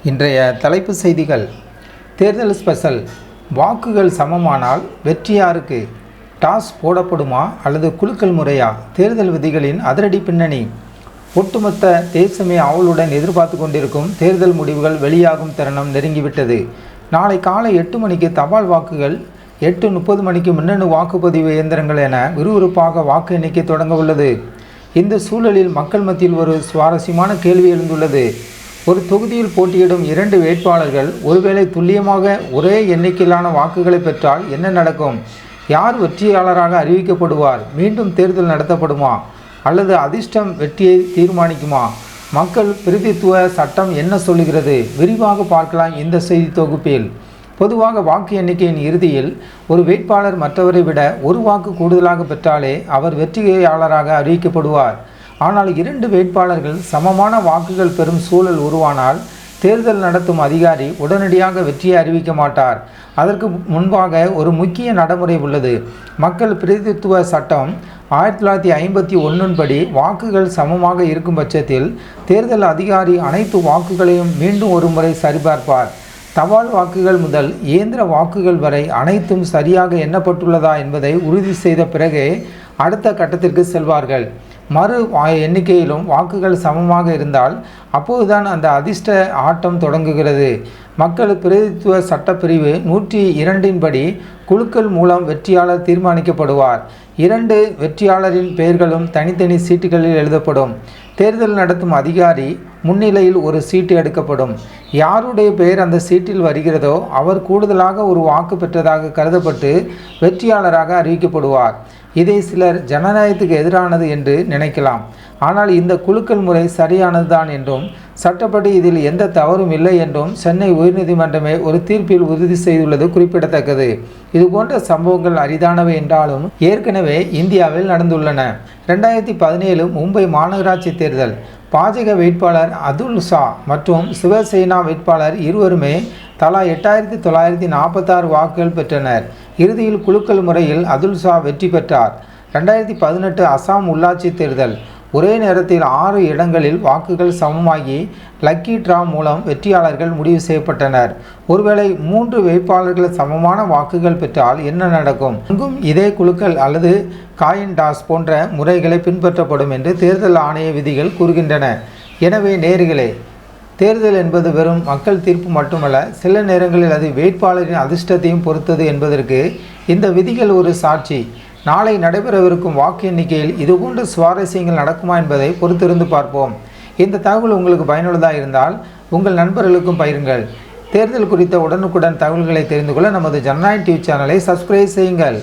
இன்றைய தலைப்பு செய்திகள். தேர்தல் ஸ்பெஷல். வாக்குகள் சமமானால் வெற்றி யாருக்கு? டாஸ் போடப்படுமா அல்லது குலுக்கல் முறையா? தேர்தல் விதிகளின் அதிரடி பின்னணி. ஒட்டுமொத்த தேசமே ஆவலுடன் எதிர்பார்த்து கொண்டிருக்கும் தேர்தல் முடிவுகள் வெளியாகும் தருணம் நெருங்கிவிட்டது. நாளை காலை 8 மணிக்கு தபால் வாக்குகள், 8:30 மணிக்கு மின்னணு வாக்குப்பதிவு இயந்திரங்கள் என விறுவிறுப்பாக வாக்கு எண்ணிக்கை தொடங்க உள்ளது. இந்த சூழலில் மக்கள் மத்தியில் ஒரு சுவாரஸ்யமான கேள்வி எழுந்துள்ளது. ஒரு தொகுதியில் போட்டியிடும் 2 வேட்பாளர்கள் ஒருவேளை துல்லியமாக ஒரே எண்ணிக்கையிலான வாக்குகளை பெற்றால் என்ன நடக்கும்? யார் வெற்றியாளராக அறிவிக்கப்படுவார்? மீண்டும் தேர்தல் நடத்தப்படுமா அல்லது அதிர்ஷ்டம் வெற்றியை தீர்மானிக்குமா? மக்கள் பிரதித்துவ சட்டம் என்ன சொல்லுகிறது? விரிவாக பார்க்கலாம் இந்த செய்தி தொகுப்பில். பொதுவாக வாக்கு எண்ணிக்கையின் இறுதியில் ஒரு வேட்பாளர் மற்றவரை விட ஒரு வாக்கு கூடுதலாக பெற்றாலே அவர் வெற்றியாளராக அறிவிக்கப்படுவார். ஆனால் 2 வேட்பாளர்கள் சமமான வாக்குகள் பெறும் சூழல் உருவானால் தேர்தல் நடத்தும் அதிகாரி உடனடியாக வெற்றியை அறிவிக்க மாட்டார். அதற்கு முன்பாக ஒரு முக்கிய நடைமுறை உள்ளது. மக்கள் பிரதித்துவ சட்டம் 1951 படி வாக்குகள் சமமாக இருக்கும் பட்சத்தில் தேர்தல் அதிகாரி அனைத்து வாக்குகளையும் மீண்டும் ஒரு முறை சரிபார்ப்பார். தபால் வாக்குகள் முதல் இயந்திர வாக்குகள் வரை அனைத்தும் சரியாக எண்ணப்பட்டுள்ளதா என்பதை உறுதி செய்த பிறகே அடுத்த கட்டத்திற்கு செல்வார்கள். மறு எண்ணிக்கையிலும் வாக்குகள் சமமாக இருந்தால் அப்போதுதான் அந்த அதிர்ஷ்ட ஆட்டம் தொடங்குகிறது. மக்கள் பிரதித்துவ சட்டப்பிரிவு 102 படி குலுக்கல் மூலம் வெற்றியாளர் தீர்மானிக்கப்படுவார். 2 வெற்றியாளரின் பெயர்களும் தனித்தனி சீட்டுகளில் எழுதப்படும். தேர்தல் நடத்தும் அதிகாரி முன்னிலையில் ஒரு சீட்டு எடுக்கப்படும். யாருடைய பெயர் அந்த சீட்டில் வருகிறதோ அவர் கூடுதலாக ஒரு வாக்கு பெற்றதாக கருதப்பட்டு வெற்றியாளராக அறிவிக்கப்படுவார். இதை சிலர் ஜனநாயகத்துக்கு எதிரானது என்று நினைக்கலாம். ஆனால் இந்த குலுக்கல் முறை சரியானதுதான் என்றும் சட்டப்படி இதில் எந்த தவறும் இல்லை என்றும் சென்னை உயர்நீதிமன்றமே ஒரு தீர்ப்பில் உறுதி செய்துள்ளது குறிப்பிடத்தக்கது. இதுபோன்ற சம்பவங்கள் அரிதானவை என்றாலும் ஏற்கனவே இந்தியாவில் நடந்துள்ளன. 2017 மும்பை மாநகராட்சி தேர்தல். பாஜக வேட்பாளர் அதுல் ஷா மற்றும் சிவசேனா வேட்பாளர் இருவருமே தலா 8946 வாக்குகள் பெற்றனர். இறுதியில் குலுக்கல் முறையில் அதுல் ஷா வெற்றி பெற்றார். 2018 அசாம் உள்ளாட்சி தேர்தல். ஒரே நேரத்தில் 6 இடங்களில் வாக்குகள் சமமாகி லக்கி டிரா மூலம் வெற்றியாளர்கள் முடிவு செய்யப்பட்டனர். ஒருவேளை 3 வேட்பாளர்கள் சமமான வாக்குகள் பெற்றால் என்ன நடக்கும்? அங்கும் இதே குலுக்கல் அல்லது காயின் டாஸ் போன்ற முறைகளை பின்பற்றப்படும் என்று தேர்தல் ஆணைய விதிகள் கூறுகின்றன. எனவே நேயர்களே, தேர்தல் என்பது வெறும் மக்கள் தீர்ப்பு மட்டுமல்ல, சில நேரங்களில் அது வேட்பாளரின் அதிர்ஷ்டத்தையும் பொறுத்தது என்பதற்கு இந்த விதிகள் ஒரு சாட்சி. நாளை நடைபெறவிருக்கும் வாக்கு எண்ணிக்கையில் இதுபோன்ற சுவாரஸ்யங்கள் நடக்குமா என்பதை பொறுத்திருந்து பார்ப்போம். இந்த தகவல் உங்களுக்கு பயனுள்ளதாக இருந்தால் உங்கள் நண்பர்களுக்கும் பகிருங்கள். தேர்தல் குறித்த உடனுக்குடன் தகவல்களை தெரிந்து கொள்ள நமது ஜனநாயகம் டிவி சேனலை சப்ஸ்கிரைப் செய்யுங்கள்.